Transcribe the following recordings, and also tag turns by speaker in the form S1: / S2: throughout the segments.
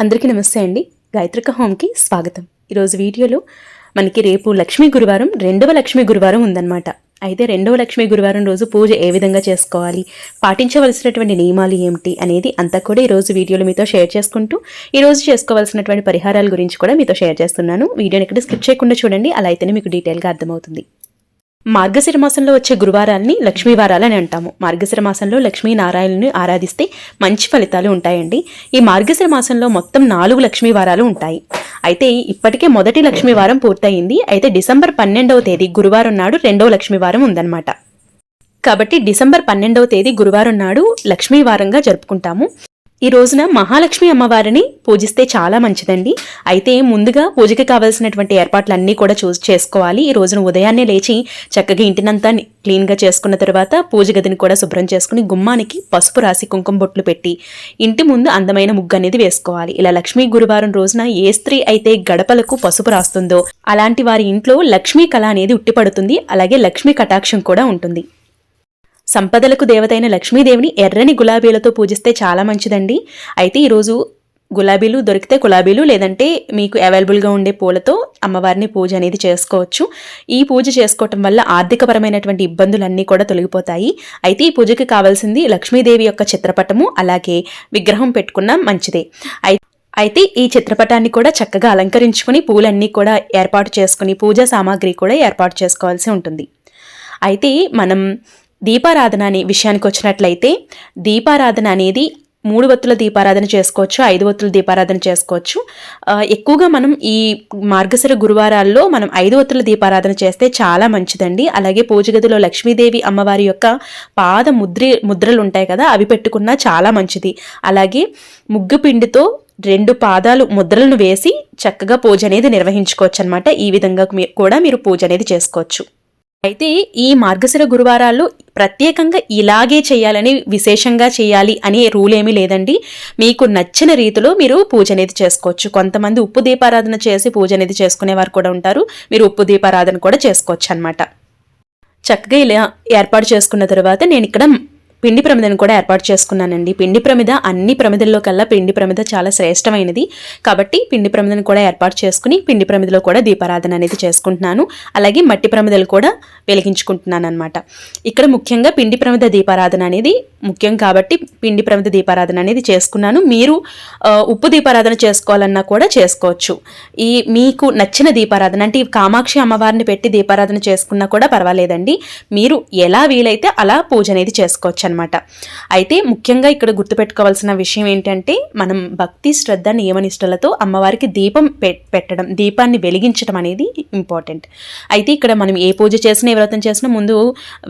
S1: అందరికీ నమస్తే అండి. గాయత్రిక హోమ్కి స్వాగతం. ఈరోజు వీడియోలో మనకి రేపు లక్ష్మీ గురువారం, రెండవ లక్ష్మీ గురువారం ఉందన్నమాట. అయితే రెండవ లక్ష్మీ గురువారం రోజు పూజ ఏ విధంగా చేసుకోవాలి, పాటించవలసినటువంటి నియమాలు ఏమిటి అనేది అంతా కూడా ఈరోజు వీడియోలో మీతో షేర్ చేసుకుంటూ ఈరోజు చేసుకోవాల్సినటువంటి పరిహారాల గురించి కూడా మీతో షేర్ చేస్తున్నాను. వీడియోని ఎక్కడ స్కిప్ చేయకుండా చూడండి, అలా అయితేనే మీకు డీటెయిల్గా అర్థమవుతుంది. మార్గశిర మాసంలో వచ్చే గురువారాల్ని లక్ష్మీవారాలు అని అంటాము. మార్గశిర మాసంలో లక్ష్మీనారాయణని ఆరాధిస్తే మంచి ఫలితాలు ఉంటాయండి. ఈ మార్గశిర మాసంలో మొత్తం 4 లక్ష్మీవారాలు ఉంటాయి. అయితే ఇప్పటికే మొదటి లక్ష్మీవారం పూర్తయింది. అయితే డిసెంబర్ 12వ తేదీ గురువారం నాడు రెండవ లక్ష్మీవారం ఉందన్నమాట. కాబట్టి డిసెంబర్ 12వ తేదీ గురువారం నాడు లక్ష్మీవారంగా జరుపుకుంటాము. ఈ రోజున మహాలక్ష్మి అమ్మవారిని పూజిస్తే చాలా మంచిదండి. అయితే ముందుగా పూజకి కావాల్సినటువంటి ఏర్పాట్లన్నీ కూడా చేసుకోవాలి. ఈ రోజున ఉదయాన్నే లేచి చక్కగా ఇంటినంతా క్లీన్గా చేసుకున్న తర్వాత పూజ గదిని కూడా శుభ్రం చేసుకుని గుమ్మానికి పసుపు రాసి కుంకుమ బొట్లు పెట్టి ఇంటి ముందు అందమైన ముగ్గు అనేది వేసుకోవాలి. ఇలా లక్ష్మీ గురువారం రోజున ఏ స్త్రీ అయితే గడపలకు పసుపు రాస్తుందో అలాంటి వారి ఇంట్లో లక్ష్మీ కళ అనేది ఉట్టిపడుతుంది. అలాగే లక్ష్మీ కటాక్షం కూడా ఉంటుంది. సంపదలకు దేవతైన లక్ష్మీదేవిని ఎర్రని గులాబీలతో పూజిస్తే చాలా మంచిదండి. అయితే ఈరోజు గులాబీలు దొరికితే గులాబీలు, లేదంటే మీకు అవైలబుల్గా ఉండే పూలతో అమ్మవారిని పూజ అనేది చేసుకోవచ్చు. ఈ పూజ చేసుకోవటం వల్ల ఆర్థికపరమైనటువంటి ఇబ్బందులన్నీ కూడా తొలగిపోతాయి. అయితే ఈ పూజకి కావాల్సింది లక్ష్మీదేవి యొక్క చిత్రపటము, అలాగే విగ్రహం పెట్టుకున్న మంచిదే. అయితే ఈ చిత్రపటాన్ని కూడా చక్కగా అలంకరించుకుని పూలన్నీ కూడా ఏర్పాటు చేసుకుని పూజా సామాగ్రి కూడా ఏర్పాటు చేసుకోవాల్సి ఉంటుంది. అయితే మనం దీపారాధన అనే విషయానికి వచ్చినట్లయితే దీపారాధన అనేది 3 ఒత్తుల దీపారాధన చేసుకోవచ్చు, 5 ఒత్తుల దీపారాధన చేసుకోవచ్చు. ఎక్కువగా మనం ఈ మార్గశిర గురువారాల్లో మనం 5 ఒత్తుల దీపారాధన చేస్తే చాలా మంచిదండి. అలాగే పూజ గదిలో లక్ష్మీదేవి అమ్మవారి యొక్క పాద ముద్రలు ఉంటాయి కదా, అవి పెట్టుకున్నా చాలా మంచిది. అలాగే ముగ్గు పిండితో 2 పాదాలు ముద్రలను వేసి చక్కగా పూజ అనేది నిర్వహించుకోవచ్చు అనమాట. ఈ విధంగా కూడా మీరు పూజ అనేది చేసుకోవచ్చు. అయితే ఈ మార్గశిర గురువారాల్లో ప్రత్యేకంగా ఇలాగే చేయాలని, విశేషంగా చేయాలి అనే రూల్ ఏమీ లేదండి. మీకు నచ్చిన రీతిలో మీరు పూజ అనేది చేసుకోవచ్చు. కొంతమంది ఉప్పు దీపారాధన చేసి పూజ అనేది చేసుకునేవారు కూడా ఉంటారు. మీరు ఉప్పు దీపారాధన కూడా చేసుకోవచ్చు అనమాట. చక్కగా ఇలా ఏర్పాటు చేసుకున్న తర్వాత నేను ఇక్కడ పిండి ప్రమిదను కూడా ఏర్పాటు చేసుకున్నానండి. పిండి ప్రమిద అన్ని ప్రమిదల్లో కల్లా పిండి ప్రమిద చాలా శ్రేష్టమైనది. కాబట్టి పిండి ప్రమిదను కూడా ఏర్పాటు చేసుకుని పిండి ప్రమిదలో కూడా దీపారాధన అనేది చేసుకుంటున్నాను. అలాగే మట్టి ప్రమిదలు కూడా వెలిగించుకుంటున్నాను అనమాట. ఇక్కడ ముఖ్యంగా పిండి ప్రమిద దీపారాధన అనేది ముఖ్యం కాబట్టి పిండి ప్రమిద దీపారాధన అనేది చేసుకున్నాను. మీరు ఉప్పు దీపారాధన చేసుకోవాలన్నా కూడా చేసుకోవచ్చు. మీకు నచ్చిన దీపారాధన అంటే కామాక్షి అమ్మవారిని పెట్టి దీపారాధన చేసుకున్నా కూడా పర్వాలేదండి. మీరు ఎలా వీలైతే అలా పూజ అనేది చేసుకోవచ్చు అనమాట. అయితే ముఖ్యంగా ఇక్కడ గుర్తుపెట్టుకోవాల్సిన విషయం ఏంటంటే మనం భక్తి, శ్రద్ధ, నియమనిష్టలతో అమ్మవారికి దీపం పెట్టడం, దీపాన్ని వెలిగించడం అనేది ఇంపార్టెంట్. అయితే ఇక్కడ మనం ఏ పూజ చేసినా, ఏ వ్రతం చేసినా ముందు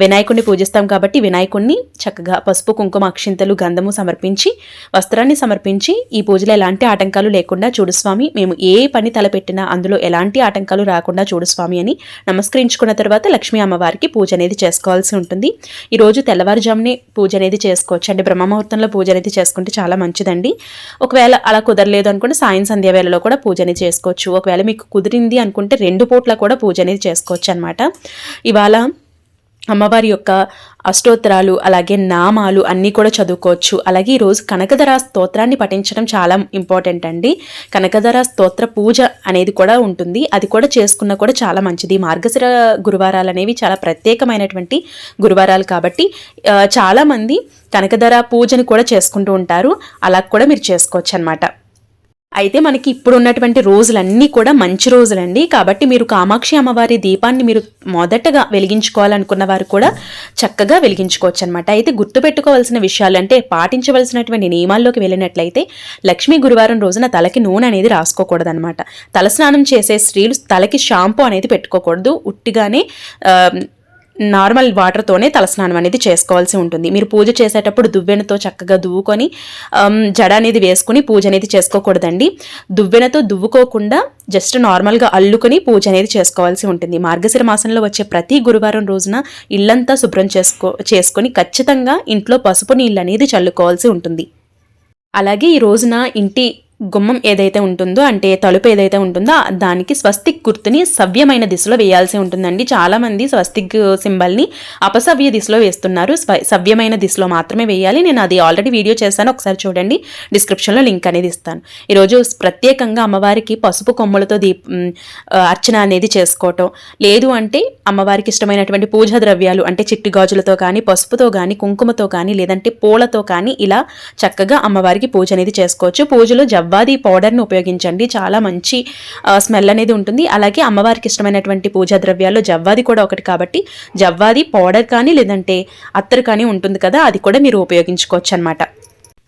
S1: వినాయకుడిని పూజిస్తాం కాబట్టి వినాయకుడిని చక్కగా పసుపు, కుంకుమ, అక్షింతలు, గంధము సమర్పించి వస్త్రాన్ని సమర్పించి ఈ పూజలో ఎలాంటి ఆటంకాలు లేకుండా చూడు స్వామి, మేము ఏ పని తలపెట్టినా అందులో ఎలాంటి ఆటంకాలు రాకుండా చూడు స్వామి అని నమస్కరించుకున్న తర్వాత లక్ష్మీ అమ్మవారికి పూజ అనేది చేసుకోవాల్సి ఉంటుంది. ఈరోజు తెల్లవారుజామునే పూజ అనేది చేసుకోవచ్చు అండి. బ్రహ్మముహూర్తంలో పూజ అనేది చేసుకుంటే చాలా మంచిదండి. ఒకవేళ అలా కుదరలేదు అనుకుంటే సాయం సంధ్య వేళలో కూడా పూజ అనేది చేసుకోవచ్చు. ఒకవేళ మీకు కుదిరింది అనుకుంటే 2 పూట్ల కూడా పూజ అనేది చేసుకోవచ్చు అనమాట. ఇవాళ అమ్మవారి యొక్క అష్టోత్తరాలు అలాగే నామాలు అన్నీ కూడా చదువుకోవచ్చు. అలాగే ఈరోజు కనకధర స్తోత్రాన్ని పఠించడం చాలా ఇంపార్టెంట్ అండి. కనకధర స్తోత్ర పూజ అనేది కూడా ఉంటుంది. అది కూడా చేసుకున్నా కూడా చాలా మంచిది. మార్గశిర గురువారాలు అనేవి చాలా ప్రత్యేకమైనటువంటి గురువారాలు కాబట్టి చాలామంది కనకధర పూజను కూడా చేసుకుంటూ ఉంటారు. అలా కూడా మీరు చేసుకోవచ్చు అనమాట. అయితే మనకి ఇప్పుడు ఉన్నటువంటి రోజులన్నీ కూడా మంచి రోజులండి. కాబట్టి మీరు కామాక్షి అమ్మవారి దీపాన్ని మీరు మొదటగా వెలిగించుకోవాలనుకున్న వారు కూడా చక్కగా వెలిగించుకోవచ్చు అనమాట. అయితే గుర్తుపెట్టుకోవాల్సిన విషయాలు అంటే పాటించవలసినటువంటి నియమాల్లోకి వెళ్ళినట్లయితే లక్ష్మీ గురువారం రోజున తలకి నూనె అనేది రాసుకోకూడదు అనమాట. తలస్నానం చేసే స్త్రీలు తలకి షాంపూ అనేది పెట్టుకోకూడదు. ఉట్టిగానే నార్మల్ వాటర్తోనే తలస్నానం అనేది చేసుకోవాల్సి ఉంటుంది. మీరు పూజ చేసేటప్పుడు దువ్వెనతో చక్కగా దువ్వుకొని జడ అనేది వేసుకుని పూజ అనేది చేసుకోకూడదండి. దువ్వెనతో దువ్వుకోకుండా జస్ట్ నార్మల్గా అల్లుకొని పూజ అనేది చేసుకోవాల్సి ఉంటుంది. మార్గశిర మాసంలో వచ్చే ప్రతి గురువారం రోజున ఇల్లంతా శుభ్రం చేసుకొని ఖచ్చితంగా ఇంట్లో పసుపు నీళ్ళు అనేది చల్లుకోవాల్సి ఉంటుంది. అలాగే ఈ రోజున ఇంటి గుమ్మం ఏదైతే ఉంటుందో అంటే తలుపు ఏదైతే ఉంటుందో దానికి స్వస్తిక్ గుర్తుని సవ్యమైన దిశలో వేయాల్సి ఉంటుందండి. చాలామంది స్వస్తిక్ సింబల్ని అపసవ్య దిశలో వేస్తున్నారు. సవ్యమైన దిశలో మాత్రమే వేయాలి. నేను అది ఆల్రెడీ వీడియో చేశాను, ఒకసారి చూడండి, డిస్క్రిప్షన్లో లింక్ అనేది ఇస్తాను. ఈరోజు ప్రత్యేకంగా అమ్మవారికి పసుపు కొమ్ములతో అర్చన అనేది చేసుకోవటం, లేదు అంటే అమ్మవారికి ఇష్టమైనటువంటి పూజా ద్రవ్యాలు అంటే చిట్టి గాజులతో కానీ, పసుపుతో కానీ, కుంకుమతో కానీ, లేదంటే పూలతో కానీ ఇలా చక్కగా అమ్మవారికి పూజ అనేది చేసుకోవచ్చు. పూజలో జవ్వాది పౌడర్ని ఉపయోగించండి, చాలా మంచి స్మెల్ అనేది ఉంటుంది. అలాగే అమ్మవారికి ఇష్టమైనటువంటి పూజా ద్రవ్యాల్లో జవ్వాది కూడా ఒకటి కాబట్టి జవ్వాది పౌడర్ కానీ లేదంటే అత్తరు కానీ ఉంటుంది కదా, అది కూడా మీరు ఉపయోగించుకోవచ్చు అనమాట.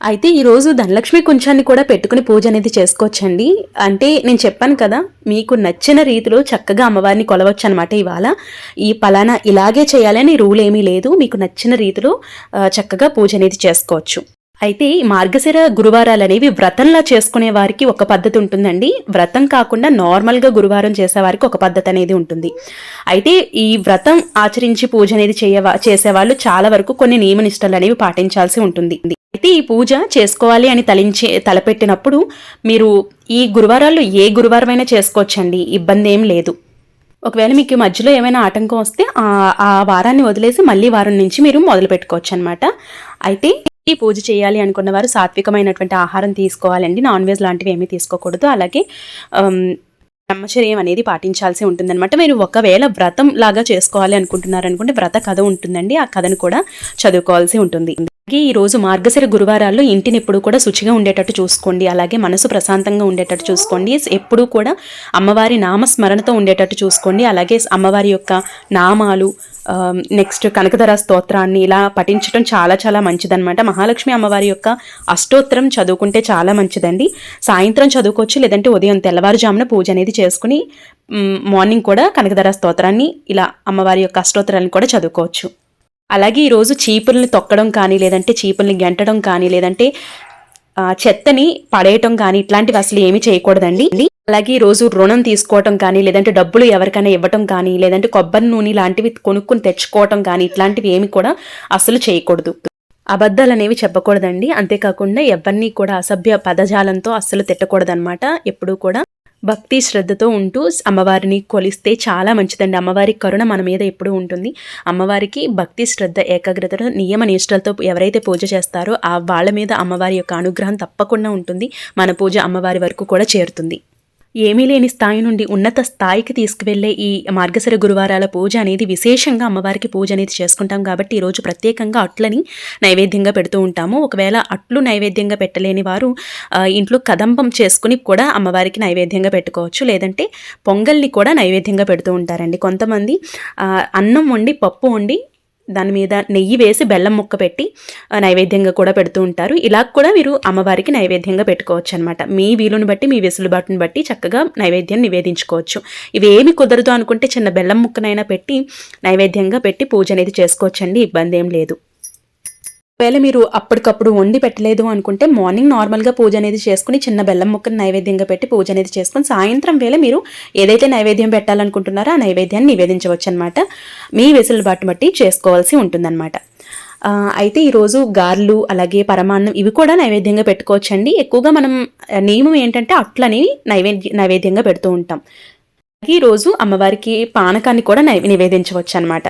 S1: అయితే ఈరోజు ధనలక్ష్మి కుంచాన్ని కూడా పెట్టుకుని పూజ అనేది చేసుకోవచ్చండి. అంటే నేను చెప్పాను కదా, మీకు నచ్చిన రీతిలో చక్కగా అమ్మవారిని కొలవచ్చు అనమాట. ఇవాళ ఈ పలానా ఇలాగే చేయాలని రూల్ ఏమీ లేదు, మీకు నచ్చిన రీతిలో చక్కగా పూజ అనేది చేసుకోవచ్చు. అయితే ఈ మార్గశిర గురువారాలు అనేవి వ్రతంలా చేసుకునే వారికి ఒక పద్ధతి ఉంటుందండి. వ్రతం కాకుండా నార్మల్గా గురువారం చేసేవారికి ఒక పద్ధతి అనేది ఉంటుంది. అయితే ఈ వ్రతం ఆచరించి పూజ అనేది చేసేవాళ్ళు చాలా వరకు కొన్ని నియమ నిష్టలు అనేవి పాటించాల్సి ఉంటుంది. అయితే ఈ పూజ చేసుకోవాలి అని తలపెట్టినప్పుడు మీరు ఈ గురువారాల్లో ఏ గురువారమైనా చేసుకోవచ్చండి, ఇబ్బంది ఏం లేదు. ఒకవేళ మీకు మధ్యలో ఏమైనా ఆటంకం వస్తే ఆ వారాన్ని వదిలేసి మళ్ళీ వారం నుంచి మీరు మొదలు పెట్టుకోవచ్చు అనమాట. అయితే ఈ పూజ చేయాలి అనుకున్న వారు సాత్వికమైనటువంటి ఆహారం తీసుకోవాలండి, నాన్ వెజ్ లాంటివి ఏమీ తీసుకోకూడదు. అలాగే బ్రహ్మచర్యం అనేది పాటించాల్సి ఉంటుందన్నమాట. మీరు ఒకవేళ వ్రతం లాగా చేసుకోవాలి అనుకుంటున్నారనుకుంటే వ్రత కథ ఉంటుందండి, ఆ కథను కూడా చదువుకోవాల్సి ఉంటుంది. అలాగే ఈరోజు మార్గశిర గురువారాల్లో ఇంటిని ఎప్పుడు కూడా శుచిగా ఉండేటట్టు చూసుకోండి. అలాగే మనసు ప్రశాంతంగా ఉండేటట్టు చూసుకోండి. ఎప్పుడూ కూడా అమ్మవారి నామస్మరణతో ఉండేటట్టు చూసుకోండి. అలాగే అమ్మవారి యొక్క నామాలు, నెక్స్ట్ కనకధర స్తోత్రాన్ని ఇలా పఠించడం చాలా చాలా మంచిదన్నమాట. మహాలక్ష్మి అమ్మవారి యొక్క అష్టోత్తరం చదువుకుంటే చాలా మంచిదండి. సాయంత్రం చదువుకోవచ్చు, లేదంటే ఉదయం తెల్లవారుజామున పూజ అనేది చేసుకుని మార్నింగ్ కూడా కనకధర స్తోత్రాన్ని ఇలా అమ్మవారి యొక్క అష్టోత్తరాన్ని కూడా చదువుకోవచ్చు. అలాగే ఈరోజు చీపుల్ని తొక్కడం కానీ, లేదంటే చీపుల్ని గెంటడం కానీ, లేదంటే చెత్తని పడేయటం కానీ ఇట్లాంటివి అసలు ఏమీ చేయకూడదండి. అలాగే ఈరోజు రుణం తీసుకోవటం కానీ, లేదంటే డబ్బులు ఎవరికైనా ఇవ్వటం కానీ, లేదంటే కొబ్బరి నూనె లాంటివి కొనుక్కుని తెచ్చుకోవటం కానీ ఇట్లాంటివి ఏమి కూడా అసలు చేయకూడదు. అబద్ధాలు అనేవి చెప్పకూడదండి. అంతేకాకుండా ఎవరిని కూడా అసభ్య పదజాలంతో అస్సలు తిట్టకూడదనమాట. ఎప్పుడూ కూడా భక్తి శ్రద్ధతో ఉంటూ అమ్మవారిని కొలిస్తే చాలా మంచిదండి. అమ్మవారి కరుణ మన మీద ఎప్పుడూ ఉంటుంది. అమ్మవారికి భక్తి శ్రద్ధ ఏకాగ్రతతో నియమ నిష్టలతో ఎవరైతే పూజ చేస్తారో వాళ్ళ మీద అమ్మవారి యొక్క అనుగ్రహం తప్పకుండా ఉంటుంది. మన పూజ అమ్మవారి వరకు కూడా చేరుతుంది. ఏమీ లేని స్థాయి నుండి ఉన్నత స్థాయికి తీసుకువెళ్లే ఈ మార్గశిర గురువారాల పూజ అనేది విశేషంగా అమ్మవారికి పూజ అనేది చేసుకుంటాం కాబట్టి ఈరోజు ప్రత్యేకంగా అట్లని నైవేద్యంగా పెడుతూ ఉంటాము. ఒకవేళ అట్లు నైవేద్యంగా పెట్టలేని వారు ఇంట్లో కదంబం చేసుకుని కూడా అమ్మవారికి నైవేద్యంగా పెట్టుకోవచ్చు, లేదంటే పొంగల్ని కూడా నైవేద్యంగా పెడుతూ ఉంటారండి. కొంతమంది అన్నం వండి పప్పు వండి దాని మీద నెయ్యి వేసి బెల్లం ముక్క పెట్టి నైవేద్యంగా కూడా పెడుతూ ఉంటారు. ఇలా కూడా మీరు అమ్మవారికి నైవేద్యంగా పెట్టుకోవచ్చు అనమాట. మీ వీలుని బట్టి, మీ వెసులుబాటుని బట్టి చక్కగా నైవేద్యం నివేదించుకోవచ్చు. ఇవేమి కుదరదు అనుకుంటే చిన్న బెల్లం ముక్కనైనా పెట్టి నైవేద్యంగా పెట్టి పూజ అనేది చేసుకోవచ్చండి, ఇబ్బంది ఏం లేదు. ఒకవేళ మీరు అప్పటికప్పుడు వండి పెట్టలేదు అనుకుంటే మార్నింగ్ నార్మల్గా పూజ అనేది చేసుకుని చిన్న బెల్లం ముక్కను నైవేద్యంగా పెట్టి పూజ అనేది చేసుకుని సాయంత్రం వేళ మీరు ఏదైతే నైవేద్యం పెట్టాలనుకుంటున్నారో ఆ నైవేద్యాన్ని నివేదించవచ్చు అనమాట. మీ వెసులుబాటు బట్టి చేసుకోవాల్సి ఉంటుందన్నమాట. అయితే ఈరోజు గార్లు అలాగే పరమాన్నం ఇవి కూడా నైవేద్యంగా పెట్టుకోవచ్చండి. ఎక్కువగా మనం నియమం ఏంటంటే అట్లని నైవేద్యంగా పెడుతూ ఉంటాం. ఈరోజు అమ్మవారికి పానకాన్ని కూడా నివేదించవచ్చు అనమాట.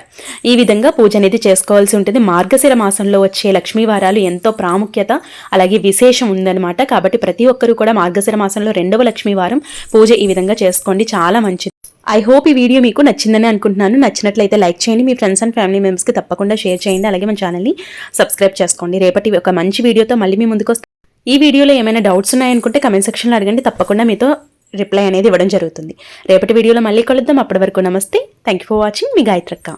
S1: ఈ విధంగా పూజ అనేది చేసుకోవాల్సి ఉంటుంది. మార్గశిర మాసంలో వచ్చే లక్ష్మీ వారాలు ఎంతో ప్రాముఖ్యత అలాగే విశేషం ఉందన్నమాట. కాబట్టి ప్రతి ఒక్కరూ కూడా మార్గశిర మాసంలో 2వ లక్ష్మీ వారం పూజ ఈ విధంగా చేసుకోండి, చాలా మంచిది. ఐ హోప్ ఈ వీడియో మీకు నచ్చిందని అనుకుంటున్నాను. నచ్చినట్లయితే లైక్ చేయండి, మీ ఫ్రెండ్స్ అండ్ ఫ్యామిలీ మెంబర్స్కి తప్పకుండా షేర్ చేయండి. అలాగే మన ఛానల్ని సబ్స్క్రైబ్ చేసుకోండి. రేపటి ఒక మంచి వీడియోతో మళ్ళీ మీ ముందుకు వస్తాను. ఈ వీడియోలో ఏమైనా డౌట్స్ ఉన్నాయనుకుంటే కమెంట్ సెక్షన్లో అడగండి, తప్పకుండా మీతో రిప్లై అనేది ఇవ్వడం జరుగుతుంది. రేపటి వీడియోలో మళ్ళీ కలుద్దాం. అప్పటి వరకు నమస్తే. Thank you for watching. మీ గాయత్రక్క.